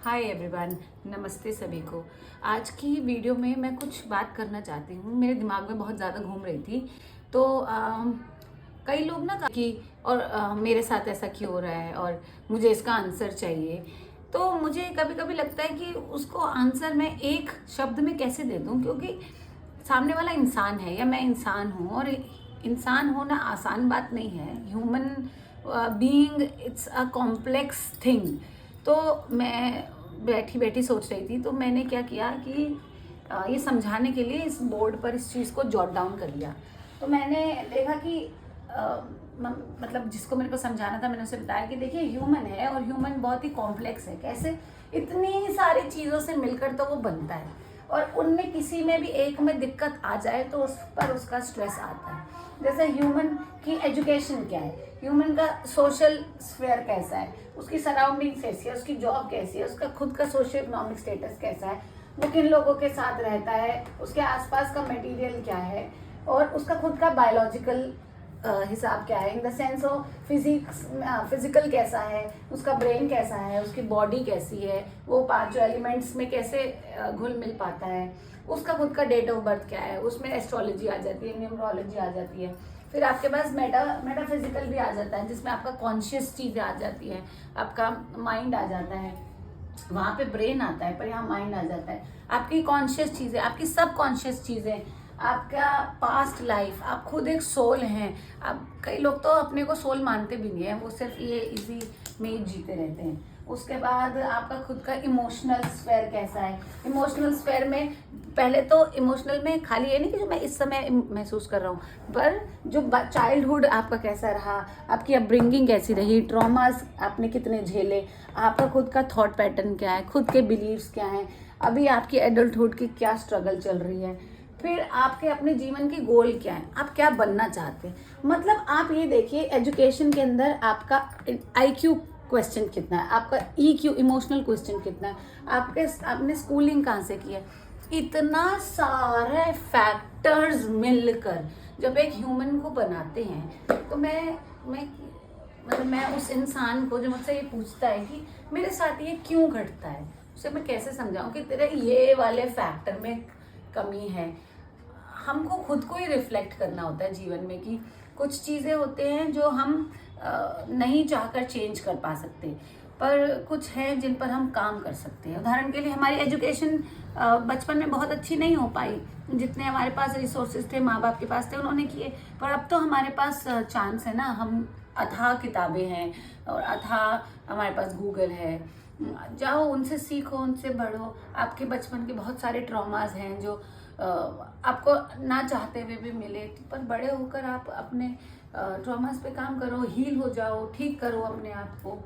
Hi everyone, नमस्ते सभी को। आज की वीडियो में मैं कुछ बात करना चाहती हूँ। मेरे दिमाग में बहुत ज़्यादा घूम रही थी तो कई लोग ना कि और मेरे साथ ऐसा क्यों हो रहा है और मुझे इसका आंसर चाहिए। तो मुझे कभी कभी लगता है कि उसको आंसर मैं एक शब्द में कैसे दे दूँ, क्योंकि सामने वाला इंसान है या मैं इंसान हूँ, और इंसान होना आसान बात नहीं है। Human being it's a complex thing. तो मैं बैठी बैठी सोच रही थी, तो मैंने क्या किया कि ये समझाने के लिए इस बोर्ड पर इस चीज़ को जॉट डाउन कर लिया। तो मैंने देखा कि मतलब जिसको मेरे को समझाना था मैंने उसे बताया कि देखिए ह्यूमन है और ह्यूमन बहुत ही कॉम्प्लेक्स है। कैसे इतनी सारी चीज़ों से मिलकर तो वो बनता है, और उनमें किसी में भी एक में दिक्कत आ जाए तो उस पर उसका स्ट्रेस आता है। जैसे ह्यूमन की एजुकेशन क्या है, ह्यूमन का सोशल स्फेयर कैसा है, उसकी सराउंडिंग कैसी है, उसकी जॉब कैसी है, उसका खुद का सोशो इकोनॉमिक स्टेटस कैसा है, वो किन लोगों के साथ रहता है, उसके आसपास का मटेरियल क्या है, और उसका खुद का बायोलॉजिकल हिसाब क्या है, in the sense of physical कैसा है, उसका ब्रेन कैसा है, उसकी बॉडी कैसी है, वो पांचों एलिमेंट्स में कैसे घुल मिल पाता है, उसका खुद का डेट ऑफ बर्थ क्या है, उसमें एस्ट्रोलॉजी आ जाती है, न्यूमरोलॉजी आ जाती है। फिर आपके पास मेटाफिजिकल भी आ जाता है, जिसमें आपका कॉन्शियस चीज़ें आ जाती है, आपका माइंड आ जाता है, वहाँ पे ब्रेन आता है पर यहाँ माइंड आ जाता है। आपकी कॉन्शियस चीज़ें, आपकी सब कॉन्शियस चीज़ें, आपका पास्ट लाइफ, आप खुद एक सोल हैं। आप कई लोग तो अपने को सोल मानते भी नहीं है, वो सिर्फ ये इजी में ही जीते रहते हैं। उसके बाद आपका खुद का इमोशनल स्फेयर कैसा है। इमोशनल स्फेयर में पहले तो इमोशनल में खाली ये नहीं कि जो मैं इस समय महसूस कर रहा हूँ, पर जो चाइल्डहुड आपका कैसा रहा, आपकी अपब्रिंगिंग कैसी रही, ट्रॉमास आपने कितने झेले, आपका खुद का थॉट पैटर्न क्या है, खुद के बिलीव्स क्या हैं, अभी आपकी एडल्टहुड की क्या स्ट्रगल चल रही है, फिर आपके अपने जीवन के गोल क्या है, आप क्या बनना चाहते हैं। मतलब आप ये देखिए, एजुकेशन के अंदर आपका IQ क्वेश्चन कितना है, आपका EQ इमोशनल क्वेश्चन कितना है, आपने स्कूलिंग कहाँ से की है। इतना सारे फैक्टर्स मिलकर जब एक ह्यूमन को बनाते हैं, तो मैं उस इंसान को जो मुझसे ये पूछता है कि मेरे साथ ये क्यों घटता है, उसे मैं कैसे समझाऊं कि तेरे ये वाले फैक्टर में कमी है। हमको खुद को ही रिफ्लेक्ट करना होता है जीवन में कि कुछ चीज़ें होते हैं जो हम नहीं चाहकर चेंज कर पा सकते, पर कुछ हैं जिन पर हम काम कर सकते हैं। उदाहरण के लिए हमारी एजुकेशन बचपन में बहुत अच्छी नहीं हो पाई, जितने हमारे पास रिसोर्सेज थे, माँ बाप के पास थे, उन्होंने किए। पर अब तो हमारे पास चांस है ना, हम अथाह किताबें हैं और अथाह हमारे पास गूगल है। जाओ उनसे सीखो, उनसे बढ़ो। आपके बचपन के बहुत सारे ट्रॉमास हैं जो आपको ना चाहते हुए भी मिले, पर बड़े होकर आप अपने ट्रॉमास पे काम करो, हील हो जाओ, ठीक करो अपने आप को।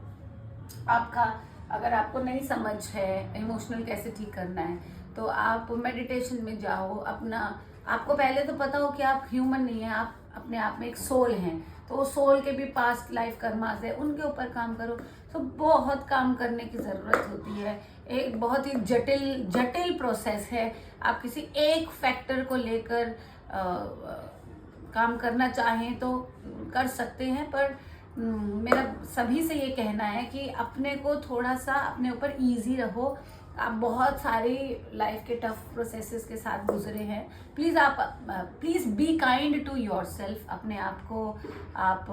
आपका अगर आपको नहीं समझ है इमोशनल कैसे ठीक करना है, तो आप मेडिटेशन में जाओ। आपको पहले तो पता हो कि आप ह्यूमन नहीं है, आप अपने आप में एक सोल हैं, तो वो सोल के भी पास्ट लाइफ कर्मास है, उनके ऊपर काम करो। तो बहुत काम करने की ज़रूरत होती है, एक बहुत ही जटिल जटिल प्रोसेस है। आप किसी एक फैक्टर को लेकर काम करना चाहें तो कर सकते हैं, पर मेरा सभी से ये कहना है कि अपने को थोड़ा सा अपने ऊपर ईजी रहो। आप बहुत सारी लाइफ के टफ प्रोसेसेस के साथ गुजरे हैं। Please be kind to yourself. अपने आप को आप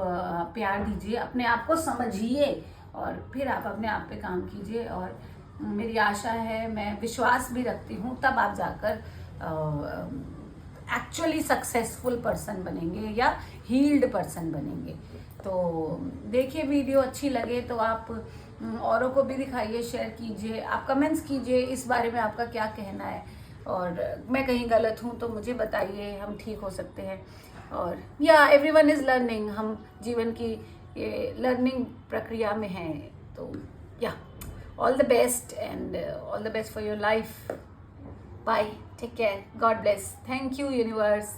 प्यार दीजिए, अपने आप को समझिए, और फिर आप अपने आप पे काम कीजिए। और मेरी आशा है, मैं विश्वास भी रखती हूँ, तब आप जाकर एक्चुअली सक्सेसफुल पर्सन बनेंगे या हील्ड पर्सन बनेंगे। तो देखिए, वीडियो अच्छी लगे तो आप औरों को भी दिखाइए, शेयर कीजिए, आप कमेंट्स कीजिए इस बारे में आपका क्या कहना है, और मैं कहीं गलत हूँ तो मुझे बताइए, हम ठीक हो सकते हैं। और एवरीवन इज़ लर्निंग, हम जीवन की ये लर्निंग प्रक्रिया में हैं। तो all the best and all the best for your life. Bye, take care, God bless, thank you universe.